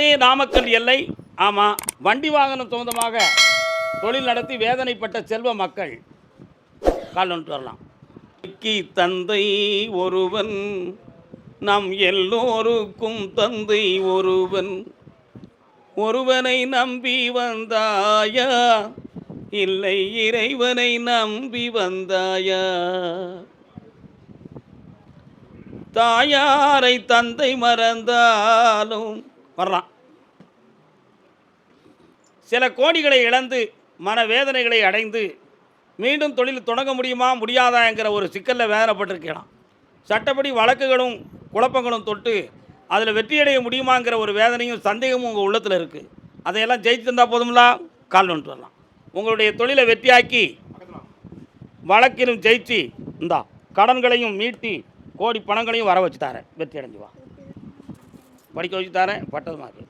அதே நாமக்கல் எல்லை. ஆமாம், வண்டி வாகனம் சொந்தமாக தொழில் நடத்தி வேதனைப்பட்ட செல்வ மக்கள் கால் வந்துட்டு வரலாம். தந்தை ஒருவன், நம் எல்லோருக்கும் தந்தை ஒருவன். ஒருவனை நம்பி வந்தாயா, இல்லை இறைவனை நம்பி வந்தாயா? தாயாரை தந்தை மறந்தாலும் வரலாம். சில கோடிகளை இழந்து மனவேதனைகளை அடைந்து மீண்டும் தொழில் தொடங்க முடியுமா முடியாதா என்கிற ஒரு சிக்கலில் வேதனைப்பட்டிருக்கலாம். சட்டப்படி வழக்குகளும் குழப்பங்களும் தொட்டு அதில் வெற்றியடைய முடியுமாங்கிற ஒரு வேதனையும் சந்தேகமும் உங்கள் உள்ளத்தில் இருக்குது. அதையெல்லாம் ஜெயிச்சு தந்தால் போதும்லா, கால் வந்துட்டு வரலாம். உங்களுடைய தொழிலை வெற்றியாக்கி வழக்கிலும் ஜெயிச்சு இந்தா கடன்களையும் மீட்டி கோடி பணங்களையும் வர வச்சு தரேன். வெற்றி அடைஞ்சு வா, படிக்க வச்சு தரேன். பட்டது மார்க்கு